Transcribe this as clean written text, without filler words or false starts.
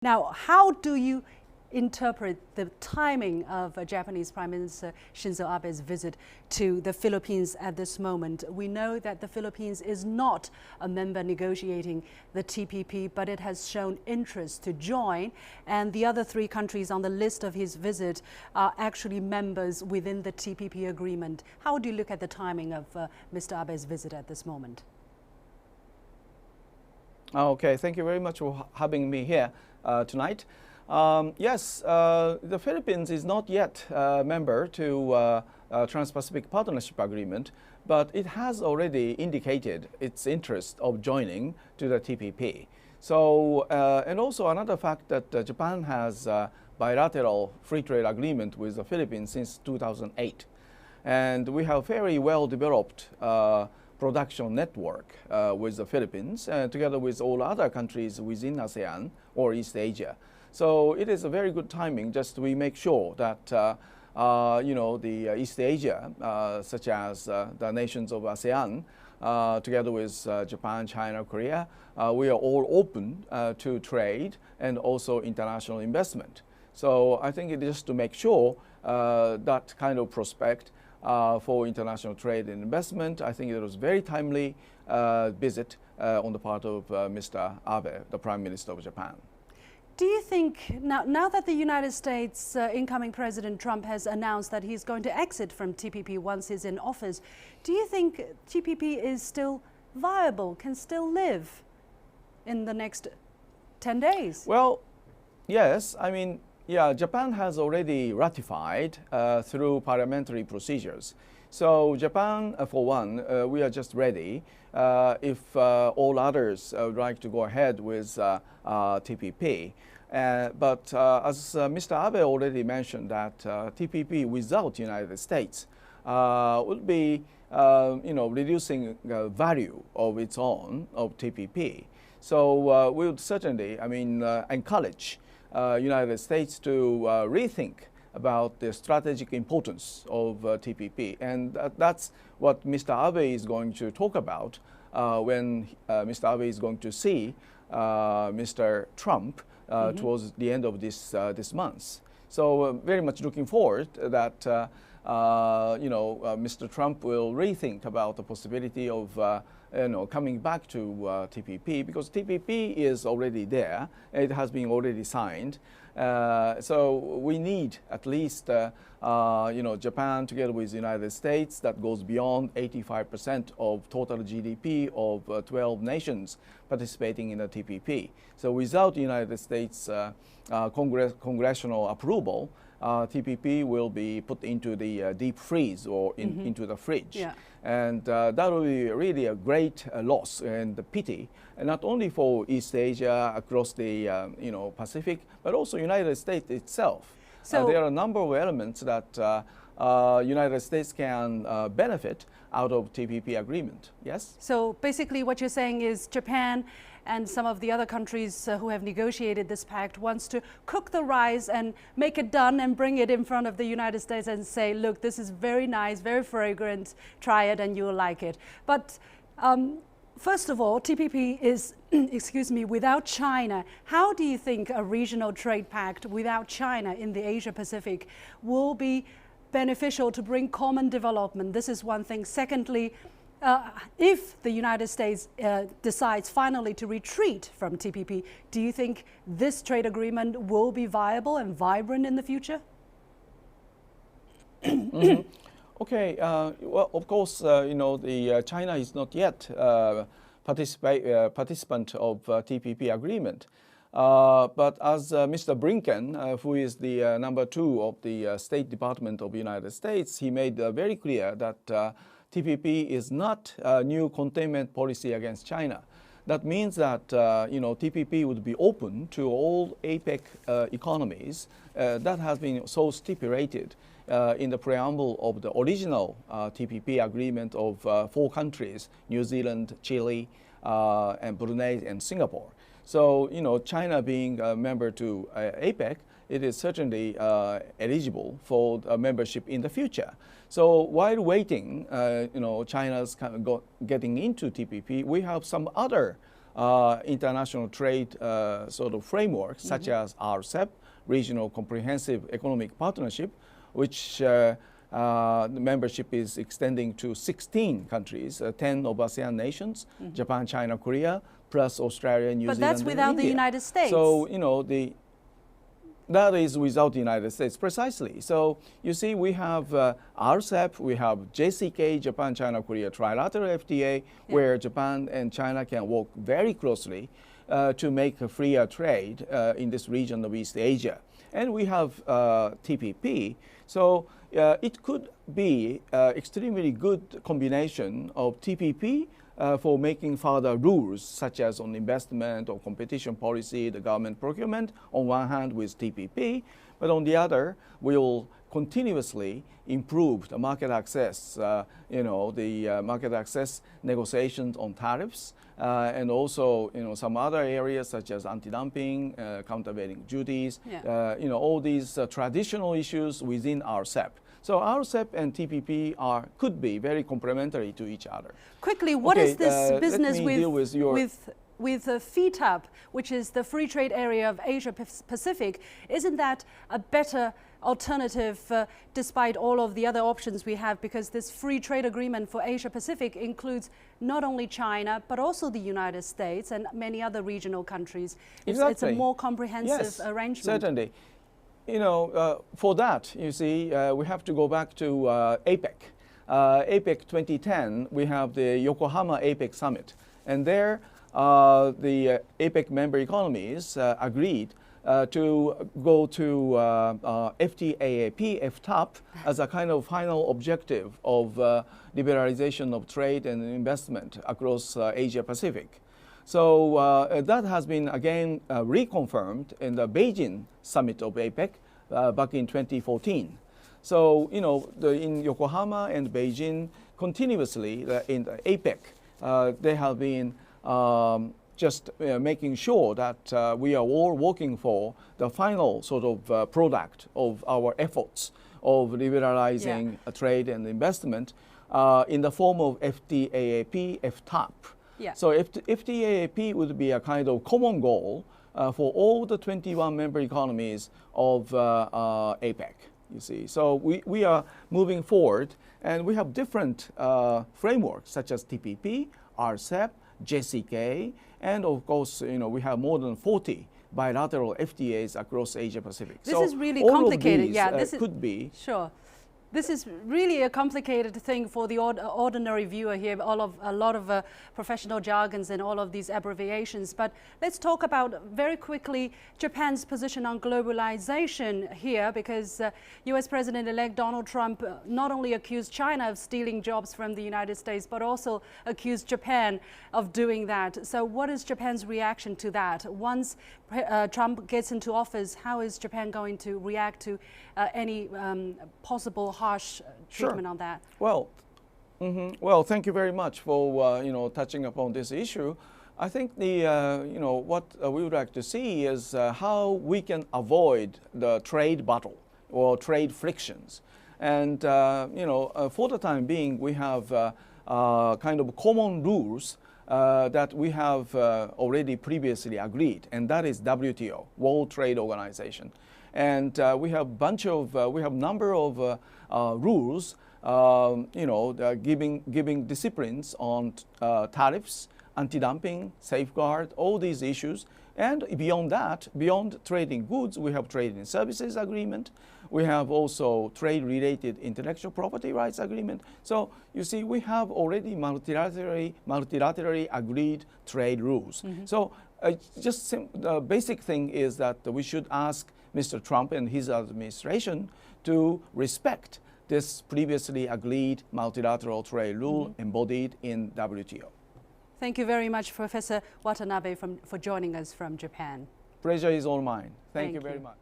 Now, how do you interpret the timing of Japanese Prime Minister Shinzo Abe's visit to the Philippines at this moment? We know that the Philippines is not a member negotiating the TPP, but it has shown interest to join, and the other three countries on the list of his visit are actually members within the TPP agreement. How do you look at the timing of Mr. Abe's visit at this moment? Okay, thank you very much for having me here tonight. Yes, the Philippines is not yet a member to Trans-Pacific Partnership Agreement, but it has already indicated its interest of joining to the TPP. So, and also another fact that Japan has a bilateral free trade agreement with the Philippines since 2008. And we have very well developed production network with the Philippines, together with all other countries within ASEAN or East Asia. So it is a very good timing just we make sure that the East Asia, such as the nations of ASEAN, together with Japan, China, Korea, we are all open to trade and also international investment. So I think it is to make sure that kind of prospect for international trade and investment. I think it was very timely visit on the part of Mr. Abe, the Prime Minister of Japan. Do you think, now that the United States incoming President Trump has announced that he's going to exit from TPP once he's in office, do you think TPP is still viable, can still live in the next 10 days? Well, yes. I mean, yeah, Japan has already ratified through parliamentary procedures. So Japan, for one, we are just ready. If all others would like to go ahead with TPP. But as Mr. Abe already mentioned, that TPP without United States would be, reducing the value of its own of TPP. So we would certainly, encourage United States to rethink about the strategic importance of TPP. And that's what Mr. Abe is going to talk about when Mr. Abe is going to see Mr. Trump towards the end of this month. So very much looking forward that Mr. Trump will rethink about the possibility of coming back to TPP, because TPP is already there. It has been already signed. So we need at least Japan together with the United States that goes beyond 85% of total GDP of 12 nations participating in the TPP. So without the United States congressional approval, TPP will be put into the deep freeze or into the fridge. Yeah. And that will be really a great loss and pity, and not only for East Asia, across the Pacific, but also United States itself. So there are a number of elements that United States can benefit out of TPP agreement. Yes? So basically what you're saying is Japan and some of the other countries who have negotiated this pact wants to cook the rice and make it done and bring it in front of the United States and say, look, this is very nice, very fragrant, try it and you'll like it. But first of all, TPP is, excuse me, without China. How do you think a regional trade pact without China in the Asia Pacific will be beneficial to bring common development? This is one thing. Secondly, if the United States decides finally to retreat from TPP, do you think this trade agreement will be viable and vibrant in the future? Okay. Well, of course, China is not yet participant of TPP agreement. But as Mr. Blinken, who is the #2 of the State Department of the United States, he made very clear that TPP is not a new containment policy against China. That means that TPP would be open to all APEC economies. That has been so stipulated in the preamble of the original TPP agreement of 4 countries: New Zealand, Chile, and Brunei, and Singapore. So, China being a member to APEC, it is certainly eligible for membership in the future. So while waiting, China's getting into TPP, we have some other international trade sort of frameworks, such as RCEP, Regional Comprehensive Economic Partnership, which the membership is extending to 16 countries, 10 of ASEAN nations, Japan, China, Korea, plus Australia, New Zealand, but that's without the United States. So, you know, that is without the United States, precisely. So you see, we have RCEP, we have JCK, Japan, China, Korea trilateral FTA, where Japan and China can work very closely to make a freer trade in this region of East Asia. And we have TPP. So it could be extremely good combination of TPP for making further rules, such as on investment or competition policy, the government procurement, on one hand with TPP, but on the other, we'll continuously improve the market access, market access negotiations on tariffs, and also, some other areas such as anti-dumping, countervailing duties, all these traditional issues within RCEP. So RCEP and TPP could be very complementary to each other. Quickly, what is this business with FTAP, which is the free trade area of Asia Pacific? Isn't that a better alternative despite all of the other options we have? Because this free trade agreement for Asia Pacific includes not only China, but also the United States and many other regional countries. Exactly. It's a more comprehensive arrangement. Certainly. For that, you see, we have to go back to APEC. APEC 2010, we have the Yokohama APEC summit. And there, the APEC member economies agreed to go to FTAAP, FTAP, as a kind of final objective of liberalization of trade and investment across Asia Pacific. So that has been again reconfirmed in the Beijing summit of APEC back in 2014. So, in Yokohama and Beijing, continuously in the APEC, they have been just making sure that we are all working for the final sort of product of our efforts of liberalizing trade and investment in the form of FTAAP, FTAP. So FTAAP would be a kind of common goal for all the 21 member economies of APEC, you see. So we are moving forward, and we have different frameworks such as TPP, RCEP, JCK, and of course, we have more than 40 bilateral FTAs across Asia Pacific. This is really complicated. This could be. Sure. This is really a complicated thing for the ordinary viewer here, a lot of professional jargons and all of these abbreviations. But let's talk about very quickly Japan's position on globalization here, because US President-elect Donald Trump not only accused China of stealing jobs from the United States, but also accused Japan of doing that. So what is Japan's reaction to that? Once Trump gets into office, how is Japan going to react to any possible harsh treatment on that? Well, well, thank you very much for touching upon this issue. I think the what we would like to see is how we can avoid the trade battle or trade frictions, and for the time being, we have kind of common rules that we have already previously agreed, and that is WTO, World Trade Organization. And we have number of rules, giving disciplines on tariffs, anti-dumping, safeguard, all these issues. And beyond that, beyond trading goods, we have trade in services agreement. We have also trade-related intellectual property rights agreement. So you see, we have already multilaterally agreed trade rules. So the basic thing is that we should ask Mr. Trump and his administration to respect this previously agreed multilateral trade rule embodied in WTO. Thank you very much, Professor Watanabe, for joining us from Japan. Pleasure is all mine. Thank you very much.